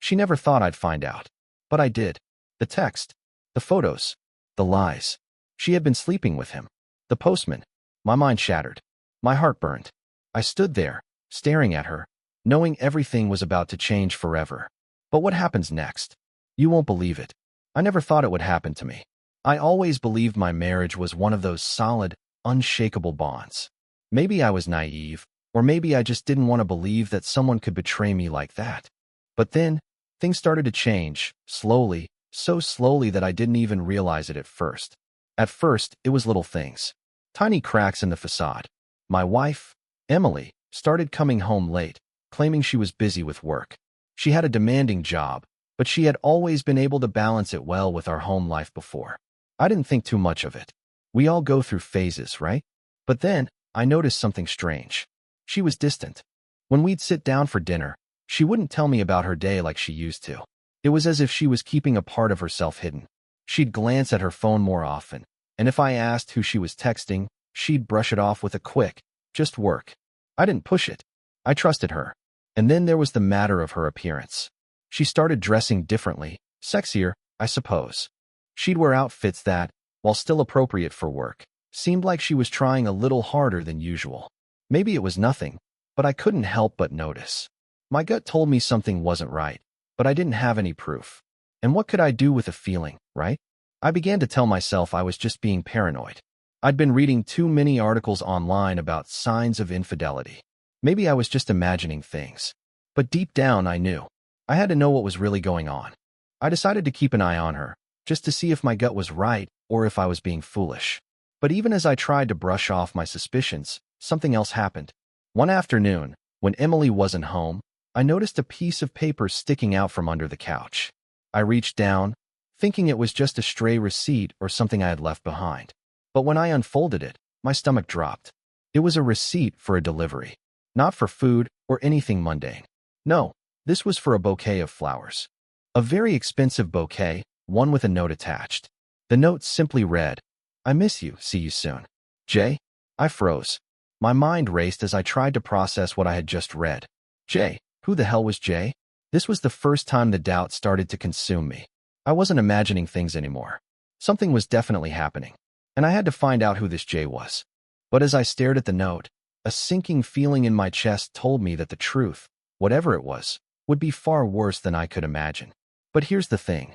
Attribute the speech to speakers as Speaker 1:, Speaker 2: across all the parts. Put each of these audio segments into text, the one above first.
Speaker 1: She never thought I'd find out. But I did. The text, the photos, the lies. She had been sleeping with him. The postman. My mind shattered. My heart burned. I stood there, staring at her, knowing everything was about to change forever. But what happens next? You won't believe it. I never thought it would happen to me. I always believed my marriage was one of those solid, unshakable bonds. Maybe I was naive, or maybe I just didn't want to believe that someone could betray me like that. But then, things started to change, slowly, so slowly that I didn't even realize it at first. At first, it was little things. Tiny cracks in the facade. My wife, Emily, started coming home late, claiming she was busy with work. She had a demanding job, but she had always been able to balance it well with our home life before. I didn't think too much of it. We all go through phases, right? But then, I noticed something strange. She was distant. When we'd sit down for dinner, she wouldn't tell me about her day like she used to. It was as if she was keeping a part of herself hidden. She'd glance at her phone more often, and if I asked who she was texting, she'd brush it off with a quick, "Just work." I didn't push it. I trusted her. And then there was the matter of her appearance. She started dressing differently, sexier, I suppose. She'd wear outfits that, while still appropriate for work, seemed like she was trying a little harder than usual. Maybe it was nothing, but I couldn't help but notice. My gut told me something wasn't right, but I didn't have any proof. And what could I do with a feeling, right? I began to tell myself I was just being paranoid. I'd been reading too many articles online about signs of infidelity. Maybe I was just imagining things. But deep down, I knew. I had to know what was really going on. I decided to keep an eye on her, just to see if my gut was right or if I was being foolish. But even as I tried to brush off my suspicions, something else happened. One afternoon, when Emily wasn't home, I noticed a piece of paper sticking out from under the couch. I reached down, thinking it was just a stray receipt or something I had left behind. But when I unfolded it, my stomach dropped. It was a receipt for a delivery. Not for food or anything mundane. No, this was for a bouquet of flowers. A very expensive bouquet, one with a note attached. The note simply read, "I miss you, see you soon. Jay." I froze. My mind raced as I tried to process what I had just read. Jay? Who the hell was Jay? This was the first time the doubt started to consume me. I wasn't imagining things anymore. Something was definitely happening, and I had to find out who this Jay was. But as I stared at the note, a sinking feeling in my chest told me that the truth, whatever it was, would be far worse than I could imagine. But here's the thing.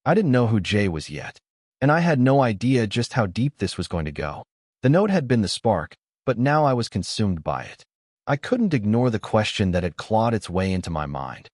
Speaker 1: I didn't know who Jay was yet, and I had no idea just how deep this was going to go. The note had been the spark, but now I was consumed by it. I couldn't ignore the question that had clawed its way into my mind.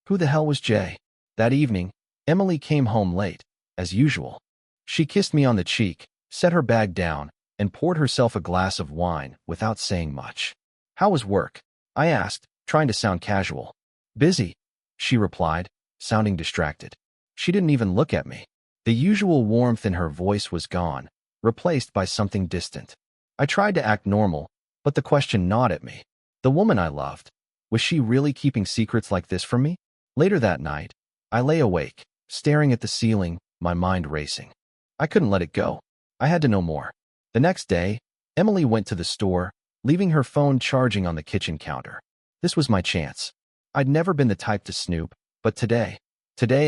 Speaker 1: Who the hell was Jay? That evening, Emily came home late, as usual. She kissed me on the cheek, set her bag down, and poured herself a glass of wine without saying much. "How was work?" I asked, trying to sound casual. "Busy," she replied, sounding distracted. She didn't even look at me. The usual warmth in her voice was gone, replaced by something distant. I tried to act normal, but the question gnawed at me. The woman I loved, was she really keeping secrets like this from me? Later that night, I lay awake, staring at the ceiling, my mind racing. I couldn't let it go. I had to know more. The next day, Emily went to the store, leaving her phone charging on the kitchen counter. This was my chance. I'd never been the type to snoop, but today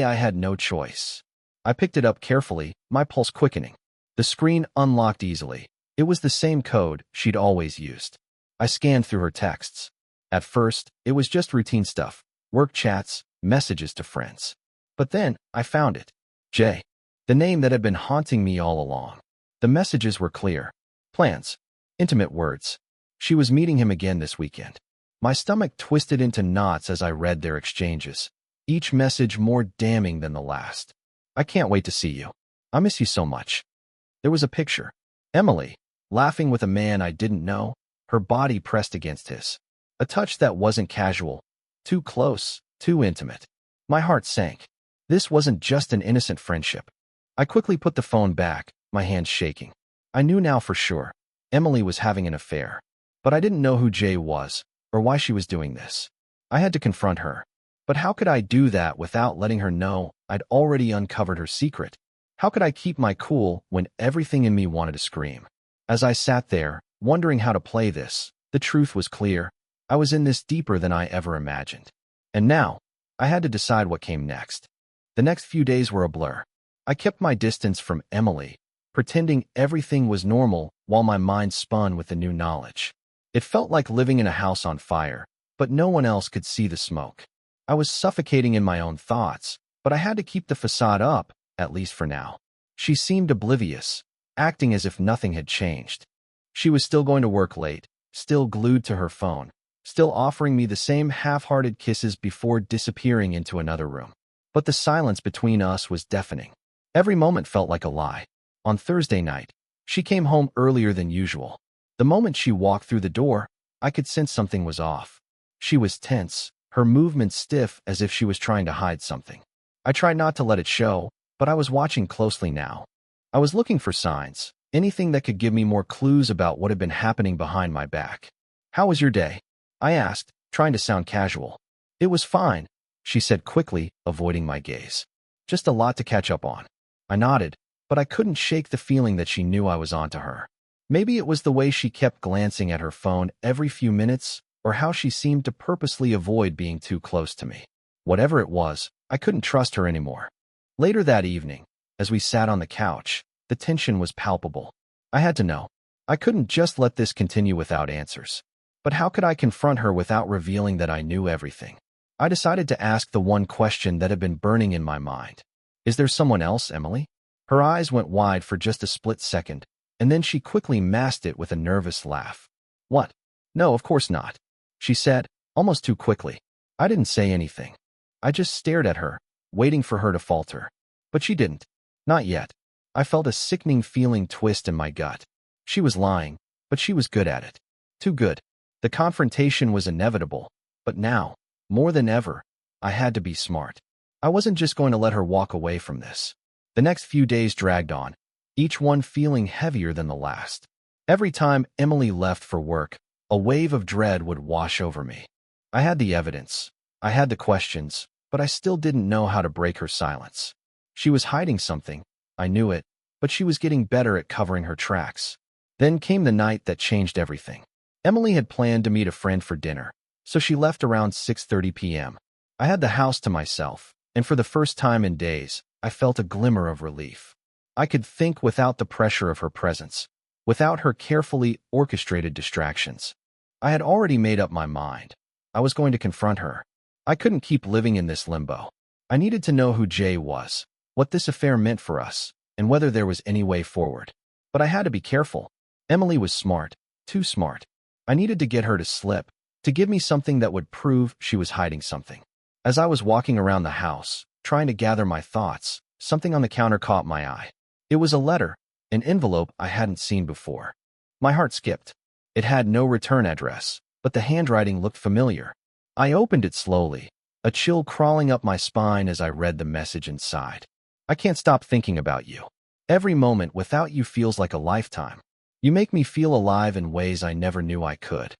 Speaker 1: I had no choice. I picked it up carefully, my pulse quickening. The screen unlocked easily. It was the same code she'd always used. I scanned through her texts. At first, it was just routine stuff, work chats, messages to friends. But then, I found it. Jay. The name that had been haunting me all along. The messages were clear. Plans. Intimate words. She was meeting him again this weekend. My stomach twisted into knots as I read their exchanges, each message more damning than the last. "I can't wait to see you. I miss you so much." There was a picture. Emily, laughing with a man I didn't know, her body pressed against his. A touch that wasn't casual. Too close, too intimate. My heart sank. This wasn't just an innocent friendship. I quickly put the phone back, my hands shaking. I knew now for sure. Emily was having an affair. But I didn't know who Jay was, or why she was doing this. I had to confront her. But how could I do that without letting her know I'd already uncovered her secret? How could I keep my cool when everything in me wanted to scream? As I sat there, wondering how to play this, the truth was clear. I was in this deeper than I ever imagined. And now, I had to decide what came next. The next few days were a blur. I kept my distance from Emily, pretending everything was normal while my mind spun with the new knowledge. It felt like living in a house on fire, but no one else could see the smoke. I was suffocating in my own thoughts, but I had to keep the facade up, at least for now. She seemed oblivious, acting as if nothing had changed. She was still going to work late, still glued to her phone, still offering me the same half-hearted kisses before disappearing into another room. But the silence between us was deafening. Every moment felt like a lie. On Thursday night, she came home earlier than usual. The moment she walked through the door, I could sense something was off. She was tense, her movements stiff as if she was trying to hide something. I tried not to let it show, but I was watching closely now. I was looking for signs, anything that could give me more clues about what had been happening behind my back. "How was your day?" I asked, trying to sound casual. "It was fine," she said quickly, avoiding my gaze. "Just a lot to catch up on." I nodded, but I couldn't shake the feeling that she knew I was onto her. Maybe it was the way she kept glancing at her phone every few minutes, or how she seemed to purposely avoid being too close to me. Whatever it was, I couldn't trust her anymore. Later that evening, as we sat on the couch, the tension was palpable. I had to know. I couldn't just let this continue without answers. But how could I confront her without revealing that I knew everything? I decided to ask the one question that had been burning in my mind. "Is there someone else, Emily?" Her eyes went wide for just a split second, and then she quickly masked it with a nervous laugh. "What? No, of course not," she said, almost too quickly. I didn't say anything. I just stared at her, waiting for her to falter. But she didn't. Not yet. I felt a sickening feeling twist in my gut. She was lying, but she was good at it. Too good. The confrontation was inevitable, but now, more than ever, I had to be smart. I wasn't just going to let her walk away from this. The next few days dragged on, each one feeling heavier than the last. Every time Emily left for work, a wave of dread would wash over me. I had the evidence. I had the questions, but I still didn't know how to break her silence. She was hiding something. I knew it, but she was getting better at covering her tracks. Then came the night that changed everything. Emily had planned to meet a friend for dinner, so she left around 6:30 p.m. I had the house to myself, and for the first time in days, I felt a glimmer of relief. I could think without the pressure of her presence, without her carefully orchestrated distractions. I had already made up my mind. I was going to confront her. I couldn't keep living in this limbo. I needed to know who Jay was, what this affair meant for us, and whether there was any way forward. But I had to be careful. Emily was smart, too smart. I needed to get her to slip, to give me something that would prove she was hiding something. As I was walking around the house, trying to gather my thoughts, something on the counter caught my eye. It was a letter, an envelope I hadn't seen before. My heart skipped. It had no return address, but the handwriting looked familiar. I opened it slowly, a chill crawling up my spine as I read the message inside. "I can't stop thinking about you. Every moment without you feels like a lifetime. You make me feel alive in ways I never knew I could."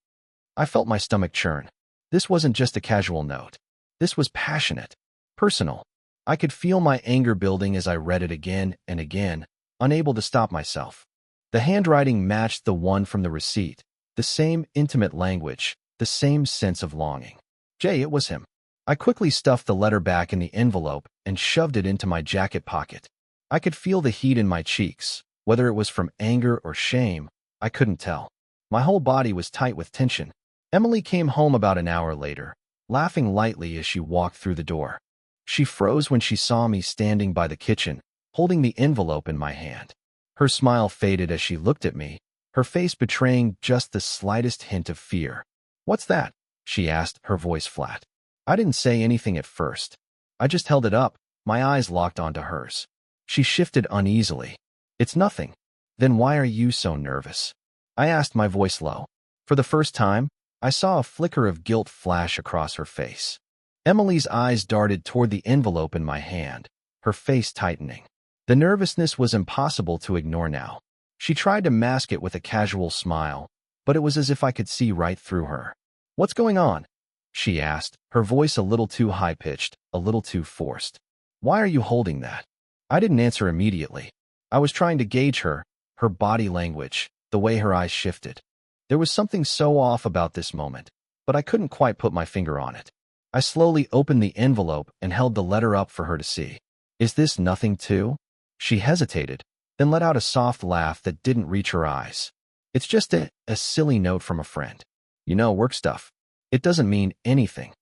Speaker 1: I felt my stomach churn. This wasn't just a casual note. This was passionate, personal. I could feel my anger building as I read it again and again, unable to stop myself. The handwriting matched the one from the receipt, the same intimate language, the same sense of longing. Jay, it was him. I quickly stuffed the letter back in the envelope and shoved it into my jacket pocket. I could feel the heat in my cheeks. Whether it was from anger or shame, I couldn't tell. My whole body was tight with tension. Emily came home about an hour later, laughing lightly as she walked through the door. She froze when she saw me standing by the kitchen, holding the envelope in my hand. Her smile faded as she looked at me, her face betraying just the slightest hint of fear. "What's that?" she asked, her voice flat. I didn't say anything at first. I just held it up, my eyes locked onto hers. She shifted uneasily. "It's nothing." "Then why are you so nervous?" I asked, my voice low. For the first time, I saw a flicker of guilt flash across her face. Emily's eyes darted toward the envelope in my hand, her face tightening. The nervousness was impossible to ignore now. She tried to mask it with a casual smile, but it was as if I could see right through her. "What's going on?" she asked, her voice a little too high-pitched, a little too forced. "Why are you holding that?" I didn't answer immediately. I was trying to gauge her body language, the way her eyes shifted. There was something so off about this moment, but I couldn't quite put my finger on it. I slowly opened the envelope and held the letter up for her to see. Is this nothing too? She hesitated, then let out a soft laugh that didn't reach her eyes. It's just a silly note from a friend. You know, work stuff. It doesn't mean anything.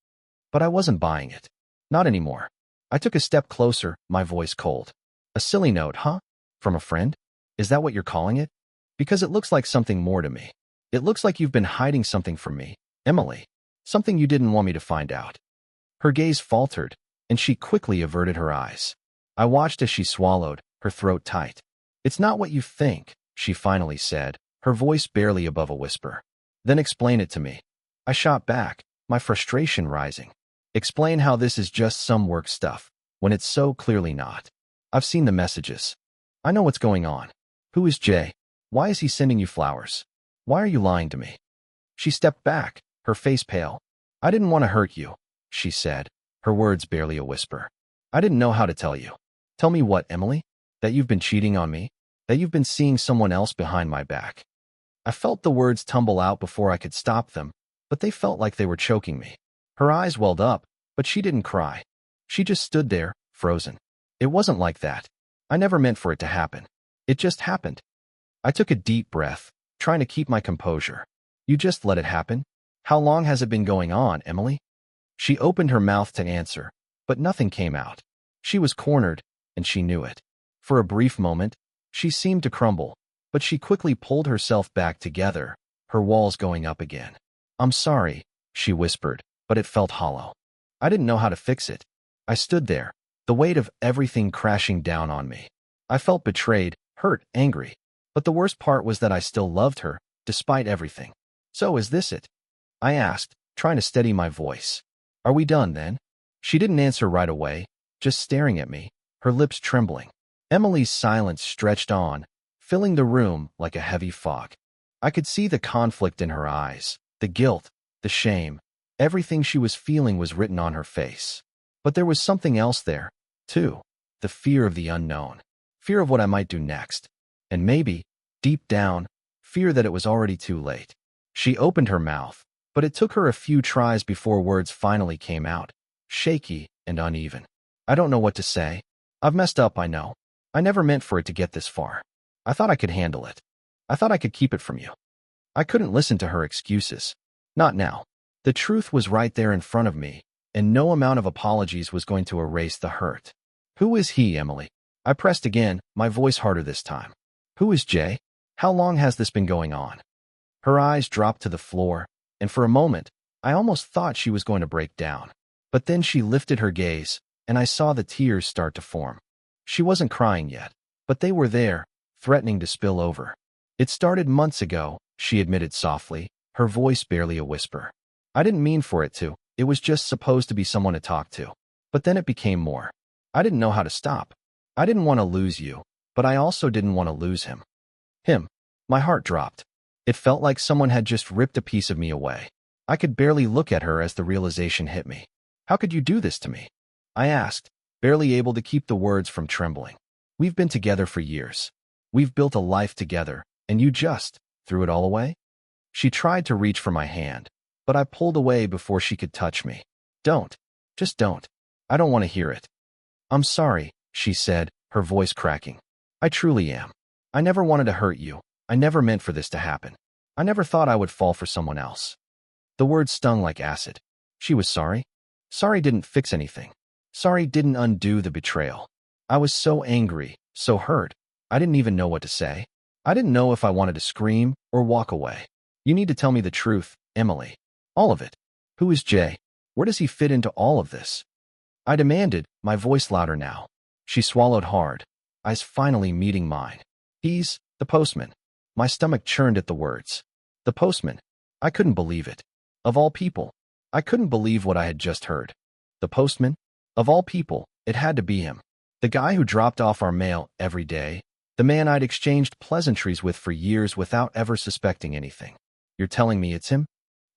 Speaker 1: But I wasn't buying it. Not anymore. I took a step closer, my voice cold. A silly note, huh? From a friend? Is that what you're calling it? Because it looks like something more to me. It looks like you've been hiding something from me, Emily. Something you didn't want me to find out. Her gaze faltered, and she quickly averted her eyes. I watched as she swallowed, her throat tight. It's not what you think, she finally said, her voice barely above a whisper. Then explain it to me. I shot back, my frustration rising. Explain how this is just some work stuff, when it's so clearly not. I've seen the messages. I know what's going on. Who is Jay? Why is he sending you flowers? Why are you lying to me? She stepped back, her face pale. I didn't want to hurt you, she said, her words barely a whisper. I didn't know how to tell you. Tell me what, Emily? That you've been cheating on me? That you've been seeing someone else behind my back? I felt the words tumble out before I could stop them, but they felt like they were choking me. Her eyes welled up, but she didn't cry. She just stood there, frozen. It wasn't like that. I never meant for it to happen. It just happened. I took a deep breath, trying to keep my composure. You just let it happen? How long has it been going on, Emily? She opened her mouth to answer, but nothing came out. She was cornered, and she knew it. For a brief moment, she seemed to crumble, but she quickly pulled herself back together, her walls going up again. I'm sorry, she whispered, but it felt hollow. I didn't know how to fix it. I stood there, the weight of everything crashing down on me. I felt betrayed, hurt, angry. But the worst part was that I still loved her, despite everything. So is this it? I asked, trying to steady my voice. Are we done then? She didn't answer right away, just staring at me, her lips trembling. Emily's silence stretched on, filling the room like a heavy fog. I could see the conflict in her eyes, the guilt, the shame. Everything she was feeling was written on her face. But there was something else there, too. The fear of the unknown. Fear of what I might do next. And maybe, deep down, fear that it was already too late. She opened her mouth, but it took her a few tries before words finally came out, shaky and uneven. I don't know what to say. I've messed up, I know. I never meant for it to get this far. I thought I could handle it. I thought I could keep it from you. I couldn't listen to her excuses. Not now. The truth was right there in front of me, and no amount of apologies was going to erase the hurt. Who is he, Emily? I pressed again, my voice harder this time. Who is Jay? How long has this been going on? Her eyes dropped to the floor, and for a moment, I almost thought she was going to break down. But then she lifted her gaze, and I saw the tears start to form. She wasn't crying yet, but they were there, threatening to spill over. It started months ago, she admitted softly, her voice barely a whisper. I didn't mean for it to. It was just supposed to be someone to talk to. But then it became more. I didn't know how to stop. I didn't want to lose you, but I also didn't want to lose him. Him. My heart dropped. It felt like someone had just ripped a piece of me away. I could barely look at her as the realization hit me. How could you do this to me? I asked, barely able to keep the words from trembling. We've been together for years. We've built a life together, and you just threw it all away? She tried to reach for my hand, but I pulled away before she could touch me. Don't. Just don't. I don't want to hear it. I'm sorry, she said, her voice cracking. I truly am. I never wanted to hurt you. I never meant for this to happen. I never thought I would fall for someone else. The words stung like acid. She was sorry? Sorry didn't fix anything. Sorry didn't undo the betrayal. I was so angry, so hurt. I didn't even know what to say. I didn't know if I wanted to scream or walk away. You need to tell me the truth, Emily. All of it. Who is Jay? Where does he fit into all of this? I demanded, my voice louder now. She swallowed hard, eyes finally meeting mine. He's the postman. My stomach churned at the words. The postman. I couldn't believe it. Of all people, I couldn't believe what I had just heard. The postman? Of all people, it had to be him. The guy who dropped off our mail every day. The man I'd exchanged pleasantries with for years without ever suspecting anything. You're telling me it's him?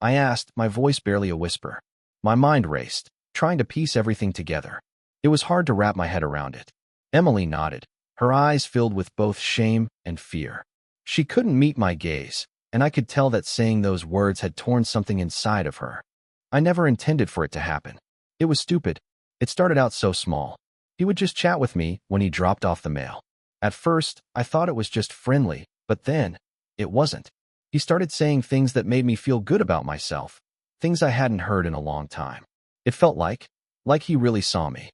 Speaker 1: I asked, my voice barely a whisper. My mind raced, trying to piece everything together. It was hard to wrap my head around it. Emily nodded, her eyes filled with both shame and fear. She couldn't meet my gaze, and I could tell that saying those words had torn something inside of her. I never intended for it to happen. It was stupid. It started out so small. He would just chat with me when he dropped off the mail. At first, I thought it was just friendly, but then, it wasn't. He started saying things that made me feel good about myself, things I hadn't heard in a long time. It felt like he really saw me.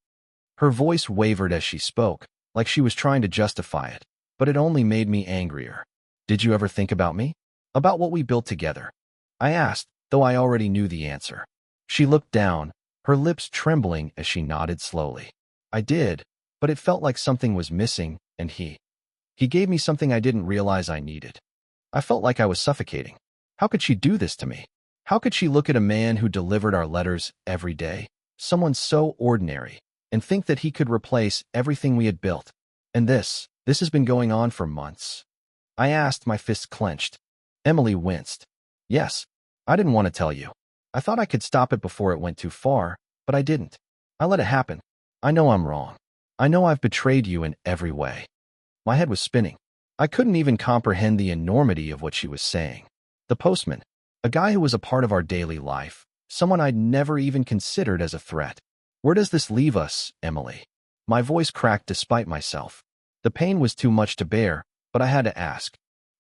Speaker 1: Her voice wavered as she spoke, like she was trying to justify it, but it only made me angrier. Did you ever think about me? About what we built together? I asked, though I already knew the answer. She looked down, her lips trembling as she nodded slowly. I did, but it felt like something was missing, and he gave me something I didn't realize I needed. I felt like I was suffocating. How could she do this to me? How could she look at a man who delivered our letters every day, someone so ordinary, and think that he could replace everything we had built? And this has been going on for months. I asked, my fists clenched. Emily winced. Yes, I didn't want to tell you. I thought I could stop it before it went too far, but I didn't. I let it happen. I know I'm wrong. I know I've betrayed you in every way. My head was spinning. I couldn't even comprehend the enormity of what she was saying. The postman, a guy who was a part of our daily life, someone I'd never even considered as a threat. Where does this leave us, Emily? My voice cracked despite myself. The pain was too much to bear, but I had to ask.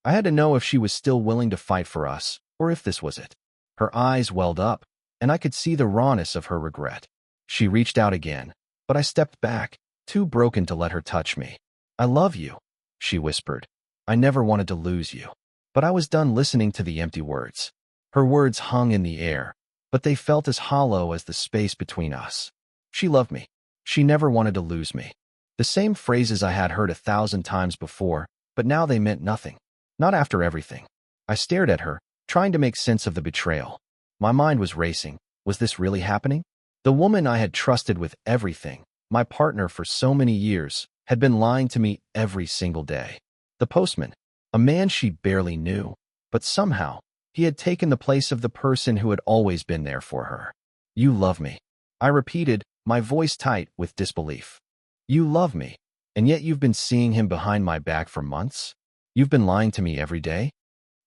Speaker 1: I had to know if she was still willing to fight for us, or if this was it. Her eyes welled up, and I could see the rawness of her regret. She reached out again, but I stepped back, too broken to let her touch me. I love you, she whispered. I never wanted to lose you. But I was done listening to the empty words. Her words hung in the air, but they felt as hollow as the space between us. She loved me. She never wanted to lose me. The same phrases I had heard 1,000 times before, but now they meant nothing. Not after everything. I stared at her, trying to make sense of the betrayal. My mind was racing. Was this really happening? The woman I had trusted with everything, my partner for so many years, had been lying to me every single day. The postman, a man she barely knew, but somehow, he had taken the place of the person who had always been there for her. You love me. I repeated, my voice tight with disbelief. You love me, and yet you've been seeing him behind my back for months? You've been lying to me every day?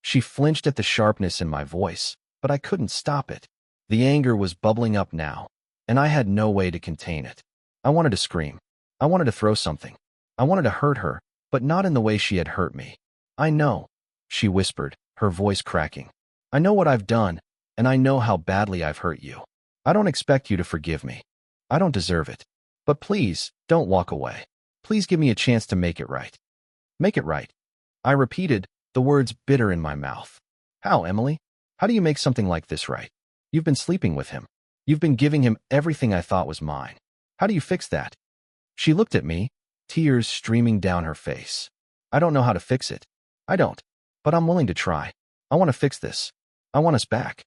Speaker 1: She flinched at the sharpness in my voice, but I couldn't stop it. The anger was bubbling up now, and I had no way to contain it. I wanted to scream. I wanted to throw something. I wanted to hurt her, but not in the way she had hurt me. I know, she whispered, her voice cracking. I know what I've done, and I know how badly I've hurt you. I don't expect you to forgive me. I don't deserve it. But please, don't walk away. Please give me a chance to make it right. Make it right. I repeated, the words bitter in my mouth. How, Emily? How do you make something like this right? You've been sleeping with him. You've been giving him everything I thought was mine. How do you fix that? She looked at me, tears streaming down her face. I don't know how to fix it. I don't. But I'm willing to try. I want to fix this. I want us back.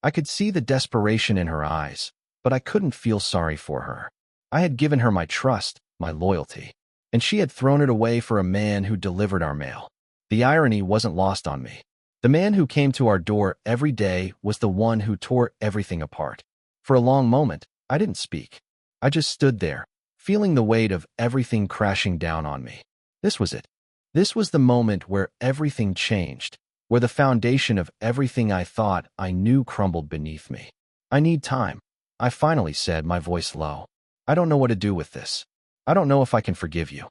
Speaker 1: I could see the desperation in her eyes, but I couldn't feel sorry for her. I had given her my trust, my loyalty, and she had thrown it away for a man who delivered our mail. The irony wasn't lost on me. The man who came to our door every day was the one who tore everything apart. For a long moment, I didn't speak. I just stood there, feeling the weight of everything crashing down on me. This was it. This was the moment where everything changed, where the foundation of everything I thought I knew crumbled beneath me. I need time, I finally said, my voice low. I don't know what to do with this. I don't know if I can forgive you.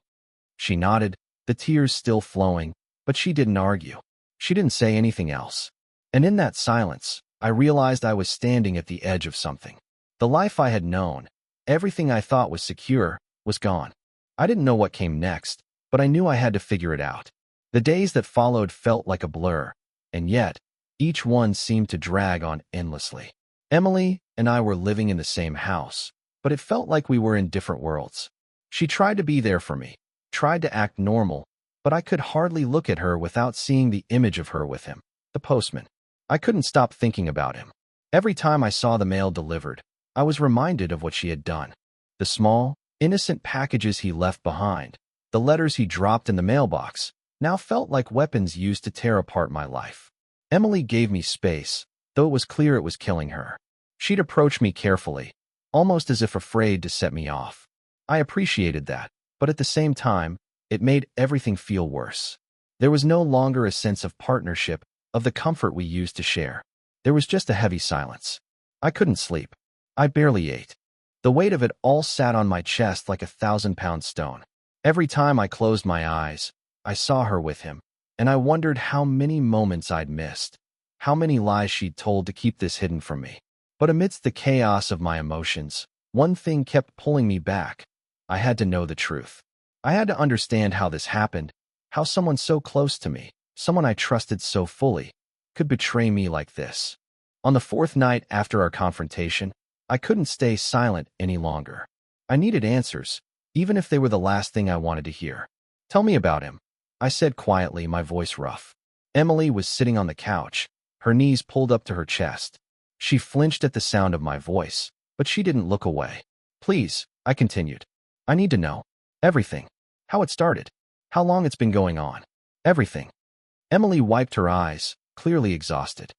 Speaker 1: She nodded, the tears still flowing, but she didn't argue. She didn't say anything else. And in that silence, I realized I was standing at the edge of something. The life I had known, everything I thought was secure, was gone. I didn't know what came next, but I knew I had to figure it out. The days that followed felt like a blur, and yet, each one seemed to drag on endlessly. Emily and I were living in the same house, but it felt like we were in different worlds. She tried to be there for me, tried to act normal, but I could hardly look at her without seeing the image of her with him, the postman. I couldn't stop thinking about him. Every time I saw the mail delivered, I was reminded of what she had done. The small, innocent packages he left behind, the letters he dropped in the mailbox, now felt like weapons used to tear apart my life. Emily gave me space, though it was clear it was killing her. She'd approach me carefully, almost as if afraid to set me off. I appreciated that, but at the same time, it made everything feel worse. There was no longer a sense of partnership, of the comfort we used to share. There was just a heavy silence. I couldn't sleep. I barely ate. The weight of it all sat on my chest like a 1,000-pound stone. Every time I closed my eyes, I saw her with him, and I wondered how many moments I'd missed, how many lies she'd told to keep this hidden from me. But amidst the chaos of my emotions, one thing kept pulling me back. I had to know the truth. I had to understand how this happened, how someone so close to me, someone I trusted so fully, could betray me like this. On the fourth night after our confrontation, I couldn't stay silent any longer. I needed answers, even if they were the last thing I wanted to hear. "Tell me about him," I said quietly, my voice rough. Emily was sitting on the couch, her knees pulled up to her chest. She flinched at the sound of my voice, but she didn't look away. "Please," I continued. "I need to know. Everything. How it started. How long it's been going on. Everything." Emily wiped her eyes, clearly exhausted.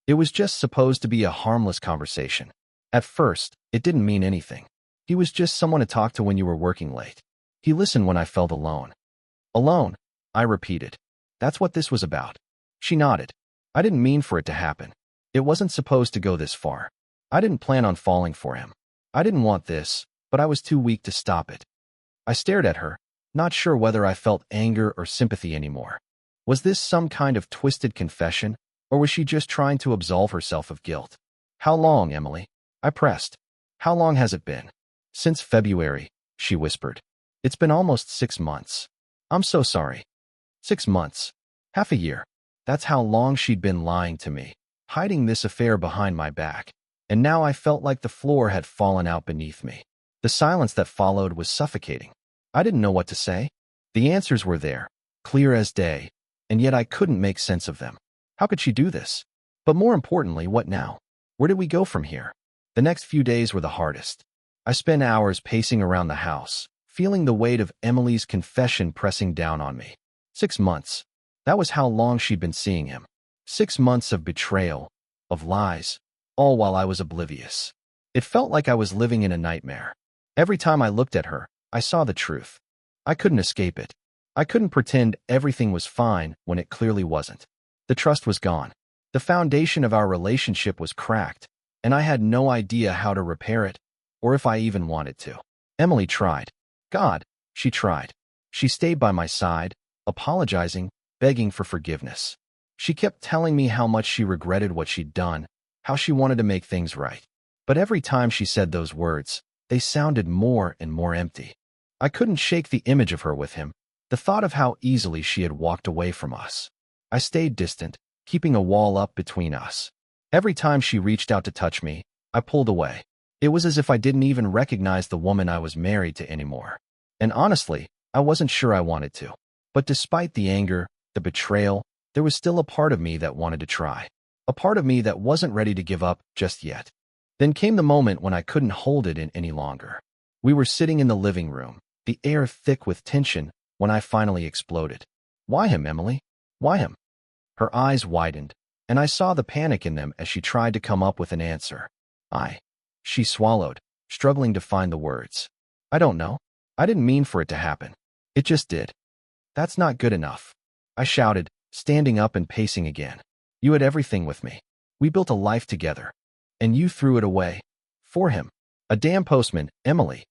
Speaker 1: It was just supposed to be a harmless conversation. At first, it didn't mean anything. He was just someone to talk to when you were working late. He listened when I felt alone. "Alone," I repeated. "That's what this was about." She nodded. "I didn't mean for it to happen. It wasn't supposed to go this far. I didn't plan on falling for him. I didn't want this, but I was too weak to stop it." I stared at her, not sure whether I felt anger or sympathy anymore. Was this some kind of twisted confession, or was she just trying to absolve herself of guilt? "How long, Emily?" I pressed. "How long has it been?" "Since February," she whispered. "It's been almost 6 months. I'm so sorry." 6 months. Half a year. That's how long she'd been lying to me, hiding this affair behind my back. And now I felt like the floor had fallen out beneath me. The silence that followed was suffocating. I didn't know what to say. The answers were there, clear as day, and yet I couldn't make sense of them. How could she do this? But more importantly, what now? Where did we go from here? The next few days were the hardest. I spent hours pacing around the house, feeling the weight of Emily's confession pressing down on me. 6 months. That was how long she'd been seeing him. 6 months of betrayal, of lies, all while I was oblivious. It felt like I was living in a nightmare. Every time I looked at her, I saw the truth. I couldn't escape it. I couldn't pretend everything was fine when it clearly wasn't. The trust was gone. The foundation of our relationship was cracked, and I had no idea how to repair it, or if I even wanted to. Emily tried. God, she tried. She stayed by my side, apologizing, begging for forgiveness. She kept telling me how much she regretted what she'd done, how she wanted to make things right. But every time she said those words, they sounded more and more empty. I couldn't shake the image of her with him, the thought of how easily she had walked away from us. I stayed distant, keeping a wall up between us. Every time she reached out to touch me, I pulled away. It was as if I didn't even recognize the woman I was married to anymore. And honestly, I wasn't sure I wanted to. But despite the anger, the betrayal, there was still a part of me that wanted to try. A part of me that wasn't ready to give up just yet. Then came the moment when I couldn't hold it in any longer. We were sitting in the living room, the air thick with tension, when I finally exploded. "Why him, Emily? Why him?" Her eyes widened, and I saw the panic in them as she tried to come up with an answer. She swallowed, struggling to find the words. "I don't know. I didn't mean for it to happen. It just did." "That's not good enough," I shouted, standing up and pacing again. "You had everything with me. We built a life together. And you threw it away. For him. A damn postman, Emily."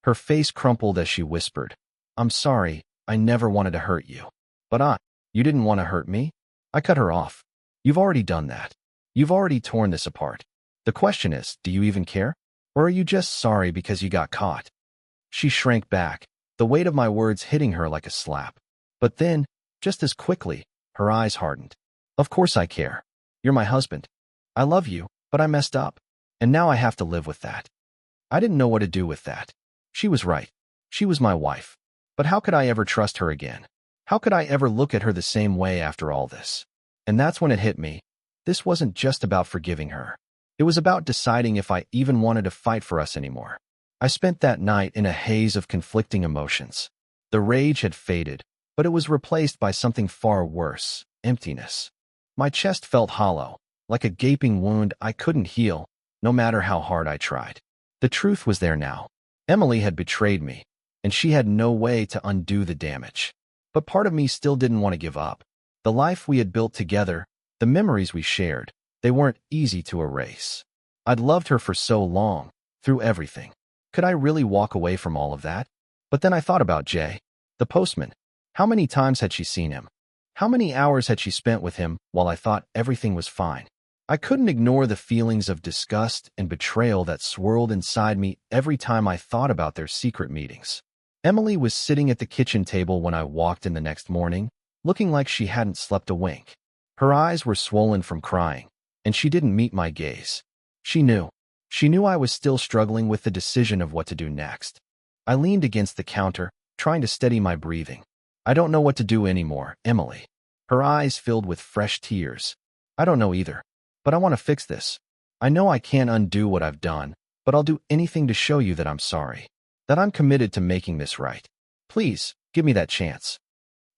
Speaker 1: Her face crumpled as she whispered, "I'm sorry, I never wanted to hurt you." "But you didn't want to hurt me?" I cut her off. "You've already done that. You've already torn this apart. The question is, do you even care? Or are you just sorry because you got caught?" She shrank back, the weight of my words hitting her like a slap. But then, just as quickly, her eyes hardened. "Of course I care. You're my husband. I love you, but I messed up. And now I have to live with that." I didn't know what to do with that. She was right. She was my wife. But how could I ever trust her again? How could I ever look at her the same way after all this? And that's when it hit me. This wasn't just about forgiving her. It was about deciding if I even wanted to fight for us anymore. I spent that night in a haze of conflicting emotions. The rage had faded, but it was replaced by something far worse, emptiness. My chest felt hollow, like a gaping wound I couldn't heal, no matter how hard I tried. The truth was there now. Emily had betrayed me, and she had no way to undo the damage. But part of me still didn't want to give up. The life we had built together, the memories we shared, they weren't easy to erase. I'd loved her for so long, through everything. Could I really walk away from all of that? But then I thought about Jay, the postman. How many times had she seen him? How many hours had she spent with him while I thought everything was fine? I couldn't ignore the feelings of disgust and betrayal that swirled inside me every time I thought about their secret meetings. Emily was sitting at the kitchen table when I walked in the next morning, looking like she hadn't slept a wink. Her eyes were swollen from crying, and she didn't meet my gaze. She knew. She knew I was still struggling with the decision of what to do next. I leaned against the counter, trying to steady my breathing. I don't know what to do anymore, Emily. Her eyes filled with fresh tears. I don't know either, but I want to fix this. I know I can't undo what I've done, but I'll do anything to show you that I'm sorry, that I'm committed to making this right. Please, give me that chance.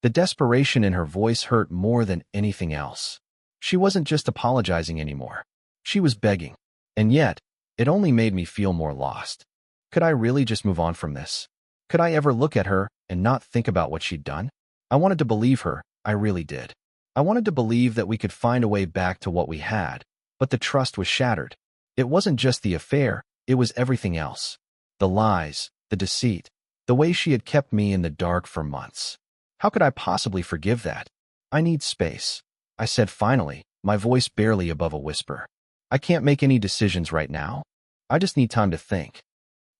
Speaker 1: The desperation in her voice hurt more than anything else. She wasn't just apologizing anymore. She was begging. And yet, it only made me feel more lost. Could I really just move on from this? Could I ever look at her and not think about what she'd done? I wanted to believe her, I really did. I wanted to believe that we could find a way back to what we had, but the trust was shattered. It wasn't just the affair, it was everything else. The lies, the deceit, the way she had kept me in the dark for months. How could I possibly forgive that? I need space, I said finally, my voice barely above a whisper. I can't make any decisions right now. I just need time to think.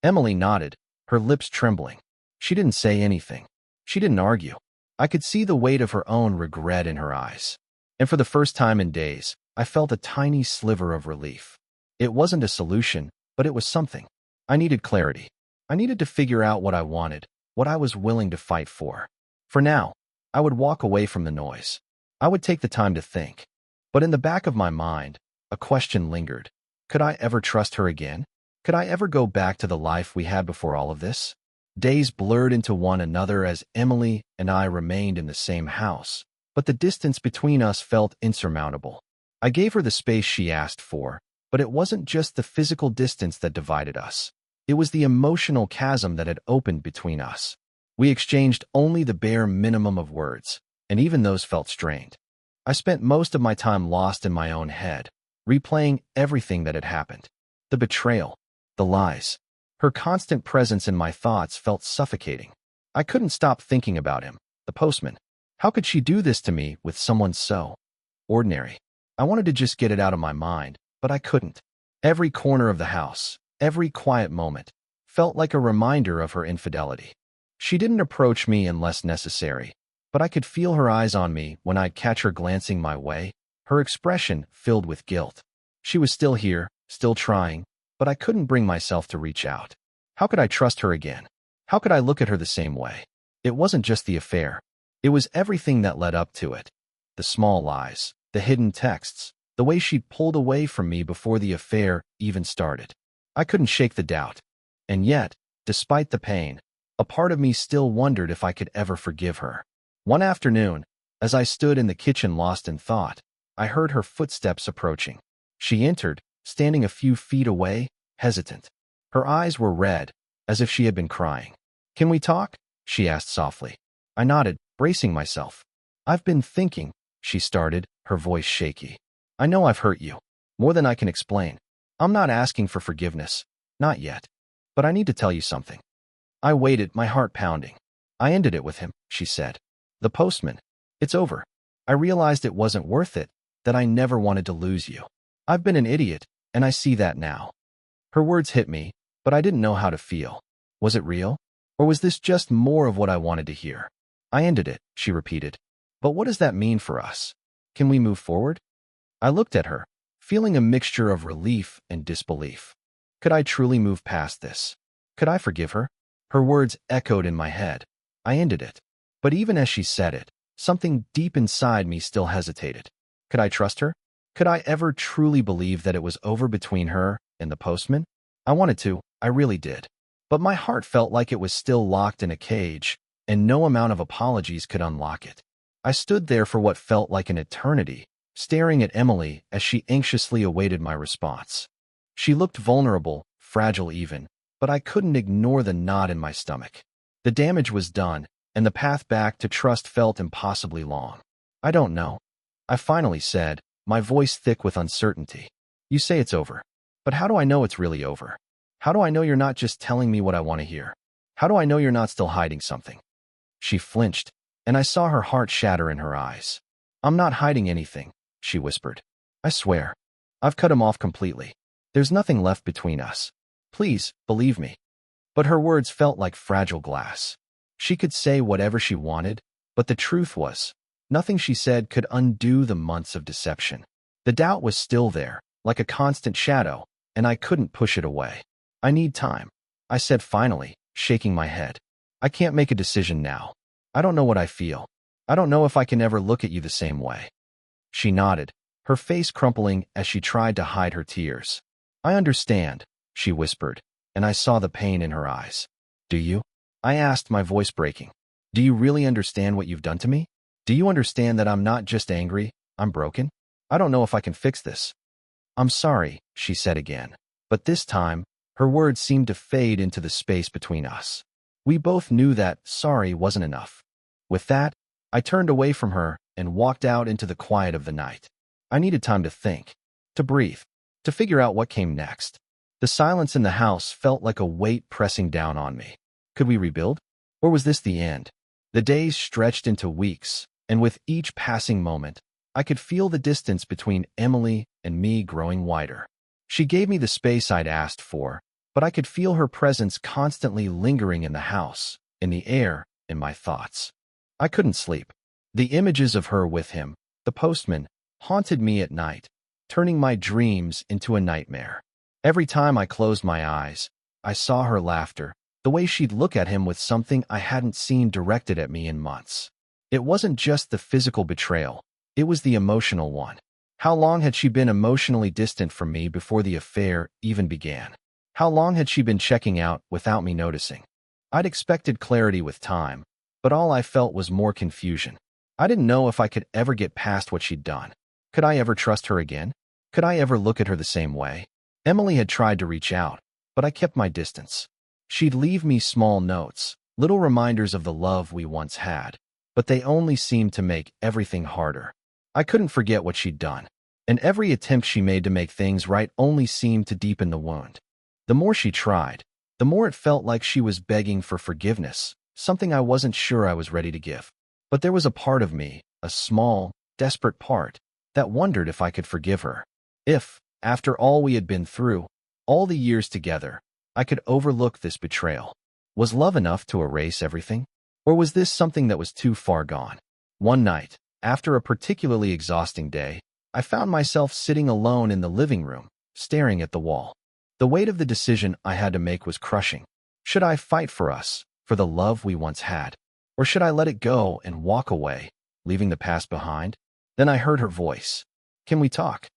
Speaker 1: Emily nodded, her lips trembling. She didn't say anything. She didn't argue. I could see the weight of her own regret in her eyes. And for the first time in days, I felt a tiny sliver of relief. It wasn't a solution, but it was something. I needed clarity. I needed to figure out what I wanted, what I was willing to fight for. For now, I would walk away from the noise. I would take the time to think. But in the back of my mind, a question lingered. Could I ever trust her again? Could I ever go back to the life we had before all of this? Days blurred into one another as Emily and I remained in the same house, but the distance between us felt insurmountable. I gave her the space she asked for, but it wasn't just the physical distance that divided us. It was the emotional chasm that had opened between us. We exchanged only the bare minimum of words, and even those felt strained. I spent most of my time lost in my own head, replaying everything that had happened. The betrayal, the lies. Her constant presence in my thoughts felt suffocating. I couldn't stop thinking about him, the postman. How could she do this to me with someone so ordinary? I wanted to just get it out of my mind, but I couldn't. Every corner of the house, every quiet moment, felt like a reminder of her infidelity. She didn't approach me unless necessary, but I could feel her eyes on me when I'd catch her glancing my way, her expression filled with guilt. She was still here, still trying, but I couldn't bring myself to reach out. How could I trust her again? How could I look at her the same way? It wasn't just the affair. It was everything that led up to it. The small lies, the hidden texts, the way she'd pulled away from me before the affair even started. I couldn't shake the doubt. And yet, despite the pain, a part of me still wondered if I could ever forgive her. One afternoon, as I stood in the kitchen lost in thought, I heard her footsteps approaching. She entered, standing a few feet away, hesitant. Her eyes were red, as if she had been crying. "Can we talk?" she asked softly. I nodded, bracing myself. "I've been thinking," she started, her voice shaky. "I know I've hurt you, more than I can explain. I'm not asking for forgiveness, not yet. But I need to tell you something." I waited, my heart pounding. "I ended it with him," she said. "The postman. It's over. I realized it wasn't worth it, that I never wanted to lose you. I've been an idiot, and I see that now." Her words hit me, but I didn't know how to feel. Was it real? Or was this just more of what I wanted to hear? "I ended it," she repeated. "But what does that mean for us? Can we move forward?" I looked at her, feeling a mixture of relief and disbelief. Could I truly move past this? Could I forgive her? Her words echoed in my head. I ended it. But even as she said it, something deep inside me still hesitated. Could I trust her? Could I ever truly believe that it was over between her and the postman? I wanted to, I really did. But my heart felt like it was still locked in a cage, and no amount of apologies could unlock it. I stood there for what felt like an eternity, staring at Emily as she anxiously awaited my response. She looked vulnerable, fragile even, but I couldn't ignore the knot in my stomach. The damage was done, and the path back to trust felt impossibly long. "I don't know," I finally said, my voice thick with uncertainty. "You say it's over. But how do I know it's really over? How do I know you're not just telling me what I want to hear? How do I know you're not still hiding something? She flinched, and I saw her heart shatter in her eyes. I'm not hiding anything, she whispered. I swear. I've cut him off completely. There's nothing left between us. Please, believe me. But her words felt like fragile glass. She could say whatever she wanted, but the truth was, nothing she said could undo the months of deception. The doubt was still there, like a constant shadow, and I couldn't push it away. I need time, I said finally, shaking my head. I can't make a decision now. I don't know what I feel. I don't know if I can ever look at you the same way. She nodded, her face crumpling as she tried to hide her tears. I understand, she whispered, and I saw the pain in her eyes. Do you? I asked, my voice breaking. Do you really understand what you've done to me? Do you understand that I'm not just angry, I'm broken? I don't know if I can fix this. I'm sorry, she said again. But this time, her words seemed to fade into the space between us. We both knew that sorry wasn't enough. With that, I turned away from her and walked out into the quiet of the night. I needed time to think, to breathe, to figure out what came next. The silence in the house felt like a weight pressing down on me. Could we rebuild? Or was this the end? The days stretched into weeks, and with each passing moment, I could feel the distance between Emily and me growing wider. She gave me the space I'd asked for, but I could feel her presence constantly lingering in the house, in the air, in my thoughts. I couldn't sleep. The images of her with him, the postman, haunted me at night, turning my dreams into a nightmare. Every time I closed my eyes, I saw her laughter, the way she'd look at him with something I hadn't seen directed at me in months. It wasn't just the physical betrayal, it was the emotional one. How long had she been emotionally distant from me before the affair even began? How long had she been checking out without me noticing? I'd expected clarity with time, but all I felt was more confusion. I didn't know if I could ever get past what she'd done. Could I ever trust her again? Could I ever look at her the same way? Emily had tried to reach out, but I kept my distance. She'd leave me small notes, little reminders of the love we once had, but they only seemed to make everything harder. I couldn't forget what she'd done, and every attempt she made to make things right only seemed to deepen the wound. The more she tried, the more it felt like she was begging for forgiveness, something I wasn't sure I was ready to give. But there was a part of me, a small, desperate part, that wondered if I could forgive her. If, after all we had been through, all the years together, I could overlook this betrayal. Was love enough to erase everything? Or was this something that was too far gone? One night, after a particularly exhausting day, I found myself sitting alone in the living room, staring at the wall. The weight of the decision I had to make was crushing. Should I fight for us, for the love we once had? Or should I let it go and walk away, leaving the past behind? Then I heard her voice. Can we talk?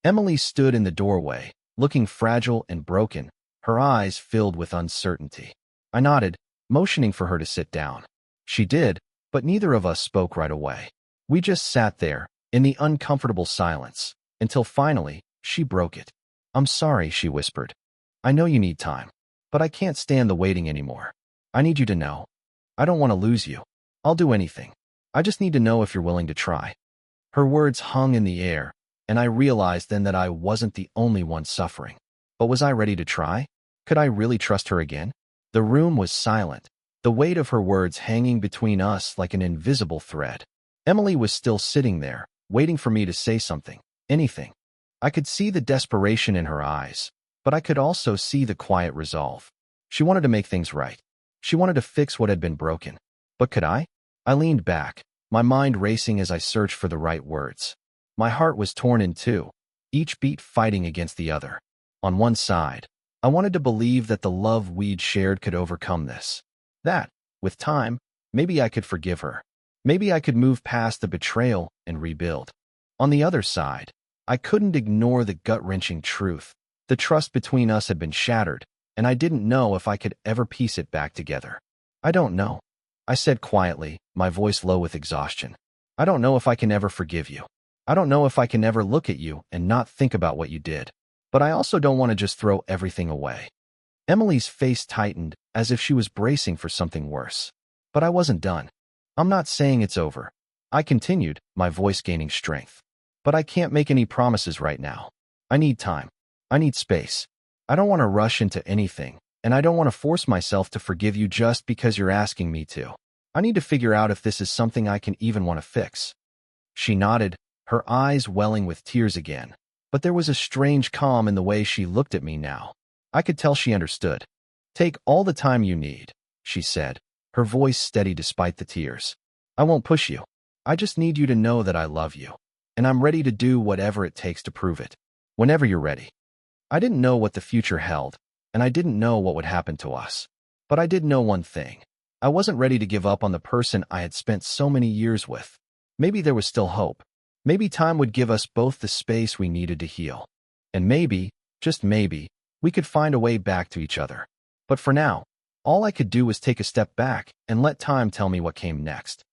Speaker 1: Emily stood in the doorway, looking fragile and broken, her eyes filled with uncertainty. I nodded, motioning for her to sit down. She did, but neither of us spoke right away. We just sat there, in the uncomfortable silence, until finally, she broke it. I'm sorry, she whispered. I know you need time, but I can't stand the waiting anymore. I need you to know. I don't want to lose you. I'll do anything. I just need to know if you're willing to try. Her words hung in the air, and I realized then that I wasn't the only one suffering. But was I ready to try? Could I really trust her again? The room was silent, the weight of her words hanging between us like an invisible thread. Emily was still sitting there, waiting for me to say something, anything. I could see the desperation in her eyes, but I could also see the quiet resolve. She wanted to make things right. She wanted to fix what had been broken. But could I? I leaned back, my mind racing as I searched for the right words. My heart was torn in two, each beat fighting against the other. On one side, I wanted to believe that the love we'd shared could overcome this. That, with time, maybe I could forgive her. Maybe I could move past the betrayal and rebuild. On the other side, I couldn't ignore the gut-wrenching truth. The trust between us had been shattered, and I didn't know if I could ever piece it back together. I don't know, I said quietly, my voice low with exhaustion. I don't know if I can ever forgive you. I don't know if I can ever look at you and not think about what you did. But I also don't want to just throw everything away. Emily's face tightened as if she was bracing for something worse. But I wasn't done. I'm not saying it's over. I continued, my voice gaining strength. But I can't make any promises right now. I need time. I need space. I don't want to rush into anything, and I don't want to force myself to forgive you just because you're asking me to. I need to figure out if this is something I can even want to fix." She nodded, her eyes welling with tears again. But there was a strange calm in the way she looked at me now. I could tell she understood. "Take all the time you need," she said, her voice steady despite the tears. "I won't push you. I just need you to know that I love you, and I'm ready to do whatever it takes to prove it, whenever you're ready." I didn't know what the future held, and I didn't know what would happen to us. But I did know one thing. I wasn't ready to give up on the person I had spent so many years with. Maybe there was still hope. Maybe time would give us both the space we needed to heal. And maybe, just maybe, we could find a way back to each other. But for now, all I could do was take a step back and let time tell me what came next.